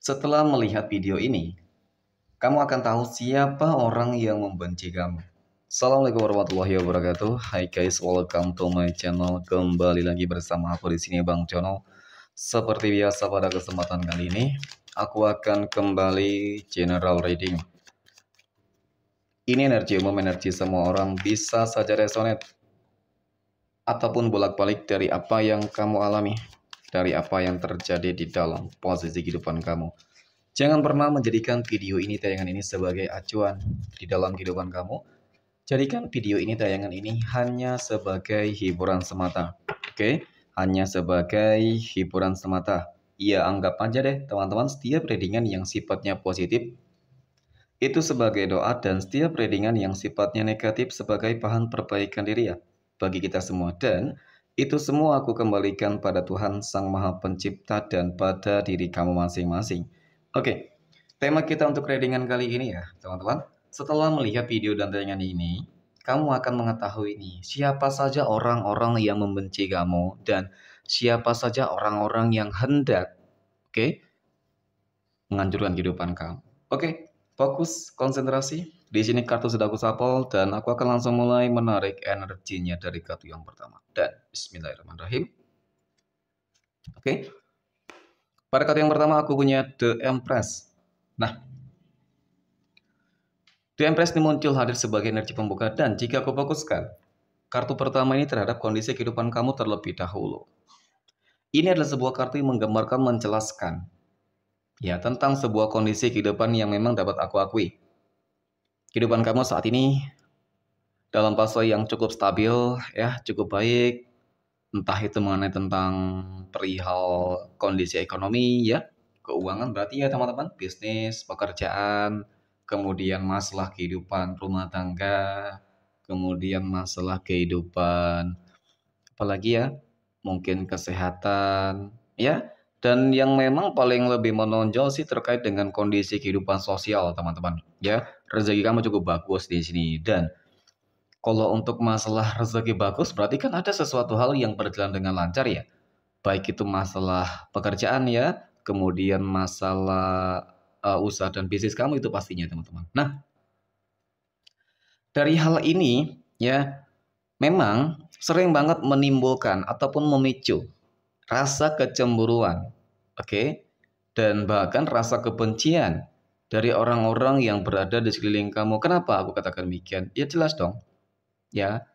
Setelah melihat video ini, kamu akan tahu siapa orang yang membenci kamu. Assalamualaikum warahmatullahi wabarakatuh. Hai guys, welcome to my channel. Kembali lagi bersama aku di sini Bang Jono. Seperti biasa pada kesempatan kali ini, aku akan kembali general reading. Ini energi umum, energi semua orang, bisa saja resonate ataupun bolak-balik dari apa yang kamu alami, dari apa yang terjadi di dalam posisi kehidupan kamu. Jangan pernah menjadikan video ini, tayangan ini sebagai acuan di dalam kehidupan kamu. Jadikan video ini, tayangan ini hanya sebagai hiburan semata. Oke, hanya sebagai hiburan semata. Ya, anggap aja deh teman-teman, setiap readingan yang sifatnya positif itu sebagai doa, dan setiap readingan yang sifatnya negatif sebagai bahan perbaikan diri ya bagi kita semua. Dan itu semua aku kembalikan pada Tuhan Sang Maha Pencipta dan pada diri kamu masing-masing. Oke, tema kita untuk readingan kali ini ya teman-teman. Setelah melihat video dan tayangan ini, kamu akan mengetahui nih siapa saja orang-orang yang membenci kamu dan siapa saja orang-orang yang hendak menghancurkan kehidupan kamu. Oke, fokus, konsentrasi. Di sini kartu sudah aku shuffle dan aku akan langsung mulai menarik energinya dari kartu yang pertama. Dan bismillahirrahmanirrahim. Oke. Pada kartu yang pertama aku punya The Empress. Nah, The Empress ini muncul hadir sebagai energi pembuka, dan jika aku fokuskan kartu pertama ini terhadap kondisi kehidupan kamu terlebih dahulu. Ini adalah sebuah kartu yang menggambarkan, menjelaskan ya tentang sebuah kondisi kehidupan yang memang dapat aku akui. Kehidupan kamu saat ini dalam fase yang cukup stabil ya, cukup baik. Entah itu mengenai tentang perihal kondisi ekonomi ya, keuangan berarti ya teman-teman, bisnis, pekerjaan, kemudian masalah kehidupan rumah tangga, kemudian masalah kehidupan apalagi ya, mungkin kesehatan ya. Dan yang memang paling lebih menonjol sih terkait dengan kondisi kehidupan sosial teman-teman ya. Rezeki kamu cukup bagus di sini. Dan kalau untuk masalah rezeki bagus berarti kan ada sesuatu hal yang berjalan dengan lancar ya. Baik itu masalah pekerjaan ya, kemudian masalah usaha dan bisnis kamu itu pastinya teman-teman. Nah, dari hal ini ya memang sering banget menimbulkan ataupun memicu rasa kecemburuan, oke? Dan bahkan rasa kebencian dari orang-orang yang berada di sekeliling kamu. Kenapa aku katakan demikian? Ya jelas dong. Ya,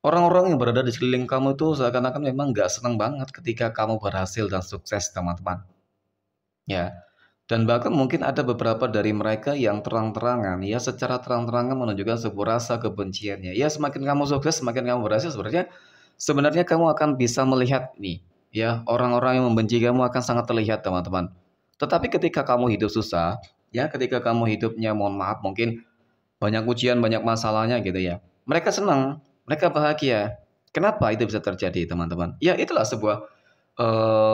orang-orang yang berada di sekeliling kamu itu seakan-akan memang nggak senang banget ketika kamu berhasil dan sukses, teman-teman. Ya, dan bahkan mungkin ada beberapa dari mereka yang terang-terangan, ya secara terang-terangan menunjukkan sebuah rasa kebenciannya. Ya, semakin kamu sukses, semakin kamu berhasil, sebenarnya kamu akan bisa melihat nih, ya orang-orang yang membenci kamu akan sangat terlihat, teman-teman. Tetapi ketika kamu hidup susah, ya ketika kamu hidupnya, mohon maaf, mungkin banyak ujian, banyak masalahnya gitu ya. Mereka senang, mereka bahagia. Kenapa itu bisa terjadi, teman-teman? Ya, itulah sebuah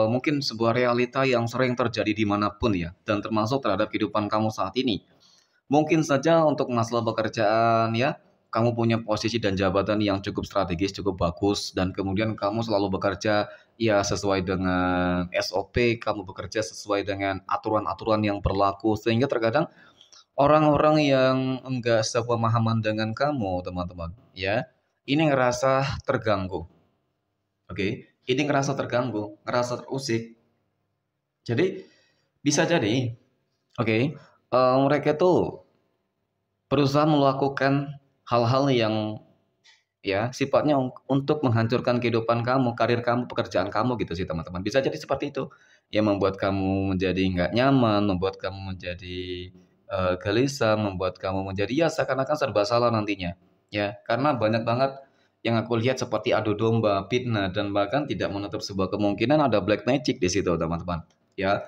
mungkin sebuah realita yang sering terjadi dimanapun ya, dan termasuk terhadap kehidupan kamu saat ini. Mungkin saja untuk masalah pekerjaan ya, kamu punya posisi dan jabatan yang cukup strategis, cukup bagus, dan kemudian kamu selalu bekerja ya sesuai dengan SOP, kamu bekerja sesuai dengan aturan-aturan yang berlaku, sehingga terkadang orang-orang yang enggak sepemahaman dengan kamu, teman-teman, ya, ini ngerasa terganggu. Oke, ini ngerasa terganggu, ngerasa terusik. Jadi bisa jadi, oke, mereka tuh berusaha melakukan hal-hal yang ya sifatnya untuk menghancurkan kehidupan kamu, karir kamu, pekerjaan kamu gitu sih teman-teman. Bisa jadi seperti itu, yang membuat kamu menjadi nggak nyaman, membuat kamu menjadi gelisah, membuat kamu menjadi ya seakan-akan serba salah nantinya. Ya, karena banyak banget yang aku lihat seperti adu domba, fitnah, dan bahkan tidak menutup sebuah kemungkinan ada black magic di situ teman-teman. Ya,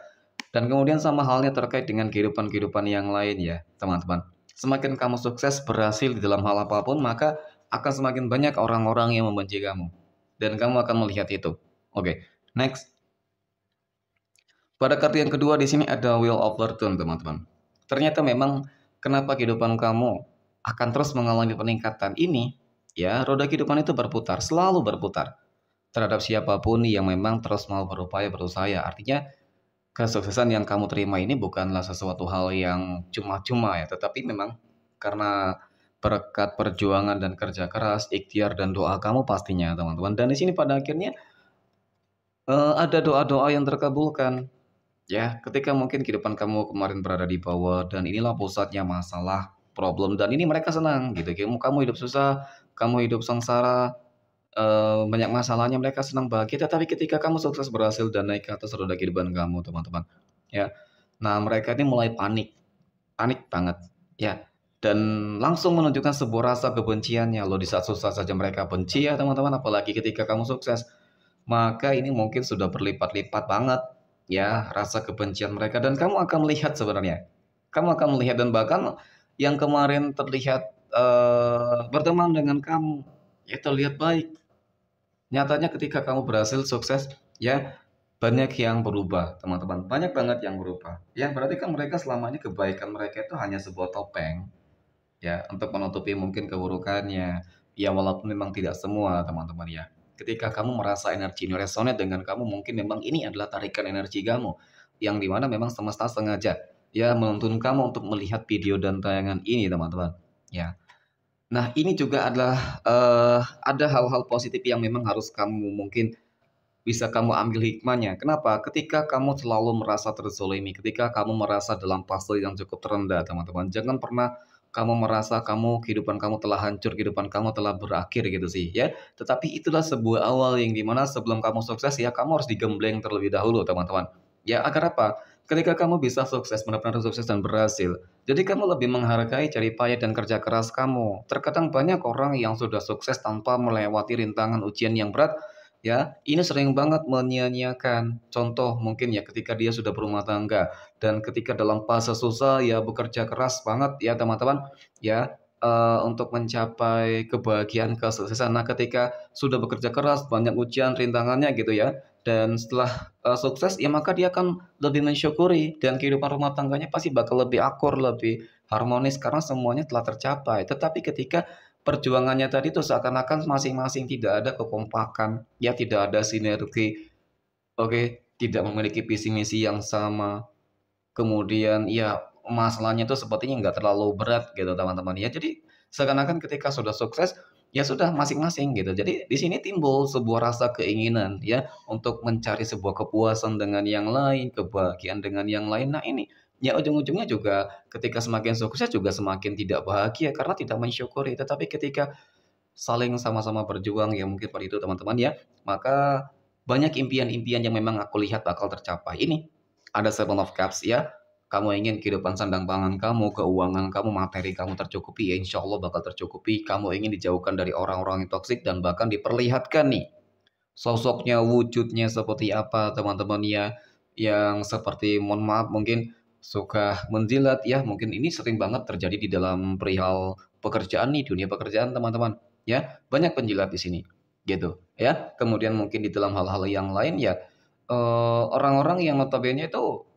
dan kemudian sama halnya terkait dengan kehidupan-kehidupan yang lain ya teman-teman. Semakin kamu sukses berhasil di dalam hal apapun, maka akan semakin banyak orang-orang yang membenci kamu. Dan kamu akan melihat itu. Oke, next. Pada kartu yang kedua di sini ada Wheel of Fortune, teman-teman. Ternyata memang kenapa kehidupan kamu akan terus mengalami peningkatan ini, ya, roda kehidupan itu berputar, selalu berputar terhadap siapapun yang memang terus mau berupaya berusaha. Artinya kesuksesan yang kamu terima ini bukanlah sesuatu hal yang cuma-cuma ya, tetapi memang karena berkat perjuangan dan kerja keras, ikhtiar dan doa kamu pastinya teman-teman. Dan di sini pada akhirnya ada doa-doa yang terkabulkan. Ya, ketika mungkin kehidupan kamu kemarin berada di bawah dan inilah pusatnya masalah, problem dan ini mereka senang gitu. Kamu hidup susah, kamu hidup sengsara, banyak masalahnya mereka senang bahagia. Tetapi ketika kamu sukses berhasil dan naik ke atas roda kehidupan kamu, teman-teman, ya. Nah, mereka ini mulai panik, panik banget, ya. Dan langsung menunjukkan sebuah rasa kebenciannya. Loh, di saat susah saja mereka benci ya, teman-teman, apalagi ketika kamu sukses. Maka ini mungkin sudah berlipat-lipat banget ya rasa kebencian mereka dan kamu akan melihat sebenarnya. Kamu akan melihat dan bahkan yang kemarin terlihat berteman dengan kamu, ya terlihat baik. Nyatanya ketika kamu berhasil sukses, ya banyak yang berubah, teman-teman. Banyak banget yang berubah. Ya berarti kan mereka selama ini kebaikan mereka itu hanya sebuah topeng, ya untuk menutupi mungkin keburukannya. Ya walaupun memang tidak semua teman-teman ya. Ketika kamu merasa energi ini resonate dengan kamu, mungkin memang ini adalah tarikan energi kamu yang dimana memang semesta sengaja ya menuntun kamu untuk melihat video dan tayangan ini teman-teman. Ya. Nah ini juga adalah ada hal-hal positif yang memang harus kamu mungkin bisa kamu ambil hikmahnya. Kenapa? Ketika kamu selalu merasa terzolimi, ketika kamu merasa dalam fase yang cukup terendah, teman-teman, jangan pernah kamu merasa kehidupan kamu telah hancur, kehidupan kamu telah berakhir gitu sih, ya. Tetapi itulah sebuah awal yang dimana sebelum kamu sukses ya kamu harus digembleng terlebih dahulu, teman-teman. Ya, agar apa? Ketika kamu bisa sukses, benar-benar sukses dan berhasil, jadi kamu lebih menghargai jerih payah dan kerja keras kamu. Terkadang banyak orang yang sudah sukses tanpa melewati rintangan ujian yang berat. Ya, ini sering banget menyia-nyiakan. Contoh mungkin ya ketika dia sudah berumah tangga dan ketika dalam fase susah ya bekerja keras banget ya teman-teman ya untuk mencapai kebahagiaan kesuksesan. Nah, ketika sudah bekerja keras banyak ujian rintangannya gitu ya dan setelah sukses ya maka dia akan lebih mensyukuri dan kehidupan rumah tangganya pasti bakal lebih akur, lebih harmonis karena semuanya telah tercapai. Tetapi ketika perjuangannya tadi tuh seakan-akan masing-masing tidak ada kekompakan, ya tidak ada sinergi, oke, tidak memiliki visi misi yang sama. Kemudian ya masalahnya tuh sepertinya nggak terlalu berat gitu teman-teman ya. Jadi seakan-akan ketika sudah sukses ya sudah masing-masing gitu. Jadi di sini timbul sebuah rasa keinginan ya untuk mencari sebuah kepuasan dengan yang lain, kebahagiaan dengan yang lain. Nah ini ya ujung-ujungnya juga ketika semakin sukses juga semakin tidak bahagia karena tidak mensyukuri. Tetapi ketika saling sama-sama berjuang ya mungkin seperti itu teman-teman ya, maka banyak impian-impian yang memang aku lihat bakal tercapai. Ini ada Seven of Cups ya, kamu ingin kehidupan sandang pangan kamu, keuangan kamu, materi kamu tercukupi, ya insya Allah bakal tercukupi. Kamu ingin dijauhkan dari orang-orang yang toksik dan bahkan diperlihatkan nih sosoknya, wujudnya seperti apa teman-teman ya, yang seperti mohon maaf mungkin suka menjilat ya, mungkin ini sering banget terjadi di dalam perihal pekerjaan nih, dunia pekerjaan teman-teman ya, banyak penjilat di sini gitu ya. Kemudian mungkin di dalam hal-hal yang lain ya, orang-orang yang notabene itu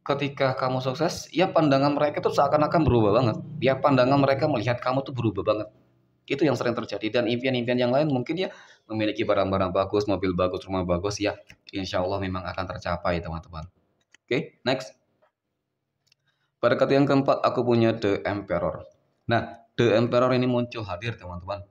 ketika kamu sukses, ya pandangan mereka tuh seakan-akan berubah banget, ya pandangan mereka melihat kamu tuh berubah banget. Itu yang sering terjadi dan impian-impian yang lain mungkin ya memiliki barang-barang bagus, mobil bagus, rumah bagus ya insya Allah memang akan tercapai teman-teman. Oke, next. Pada kata yang keempat aku punya The Emperor. Nah, The Emperor ini muncul hadir teman-teman.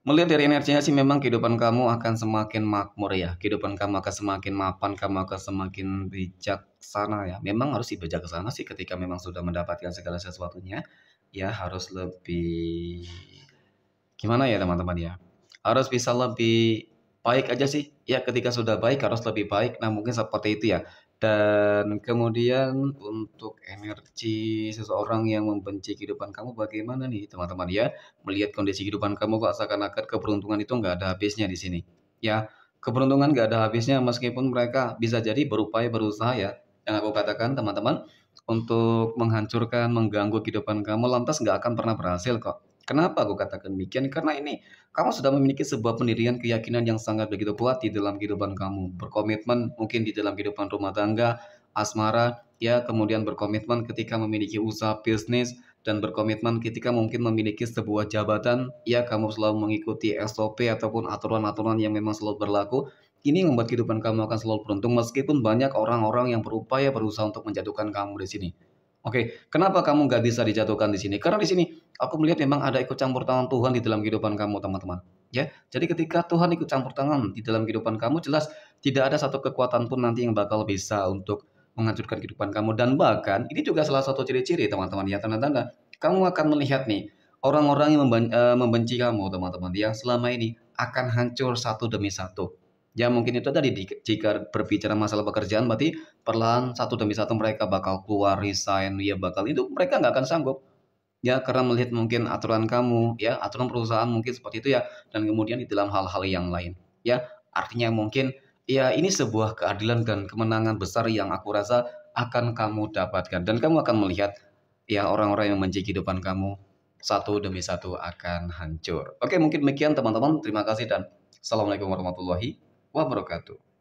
Melihat dari energinya sih memang kehidupan kamu akan semakin makmur ya. Kehidupan kamu akan semakin mapan, kamu akan semakin bijaksana ya. Memang harus sih bijaksana sih ketika memang sudah mendapatkan segala sesuatunya. Ya harus lebih gimana ya teman-teman ya, harus bisa lebih baik aja sih, ya ketika sudah baik harus lebih baik, nah mungkin seperti itu ya. Dan kemudian untuk energi seseorang yang membenci kehidupan kamu bagaimana nih teman-teman ya, melihat kondisi kehidupan kamu kok seakan-akan keberuntungan itu nggak ada habisnya di sini. Ya, keberuntungan nggak ada habisnya meskipun mereka bisa jadi berupaya berusaha ya, yang aku katakan teman-teman, untuk menghancurkan, mengganggu kehidupan kamu lantas nggak akan pernah berhasil kok. Kenapa aku katakan demikian? Karena ini kamu sudah memiliki sebuah pendirian keyakinan yang sangat begitu kuat di dalam kehidupan kamu. Berkomitmen mungkin di dalam kehidupan rumah tangga, asmara, ya kemudian berkomitmen ketika memiliki usaha bisnis dan berkomitmen ketika mungkin memiliki sebuah jabatan, ya kamu selalu mengikuti SOP ataupun aturan-aturan yang memang selalu berlaku. Ini yang membuat kehidupan kamu akan selalu beruntung meskipun banyak orang-orang yang berupaya berusaha untuk menjatuhkan kamu di sini. Oke, kenapa kamu nggak bisa dijatuhkan di sini? Karena di sini aku melihat memang ada ikut campur tangan Tuhan di dalam kehidupan kamu, teman-teman. Ya, jadi ketika Tuhan ikut campur tangan di dalam kehidupan kamu, jelas tidak ada satu kekuatan pun nanti yang bakal bisa untuk menghancurkan kehidupan kamu. Dan bahkan ini juga salah satu ciri-ciri, teman-teman, ya, tanda-tanda kamu akan melihat nih orang-orang yang membenci kamu, teman-teman, yang selama ini akan hancur satu demi satu. Ya mungkin itu tadi jika berbicara masalah pekerjaan berarti perlahan satu demi satu mereka bakal keluar, resign, ya bakal itu mereka nggak akan sanggup. Ya karena melihat mungkin aturan kamu, ya aturan perusahaan mungkin seperti itu ya, dan kemudian di dalam hal-hal yang lain. Ya artinya mungkin ya ini sebuah keadilan dan kemenangan besar yang aku rasa akan kamu dapatkan dan kamu akan melihat ya orang-orang yang membenci kehidupan kamu satu demi satu akan hancur. Oke mungkin demikian teman-teman. Terima kasih dan assalamualaikum warahmatullahi wabarakatuh.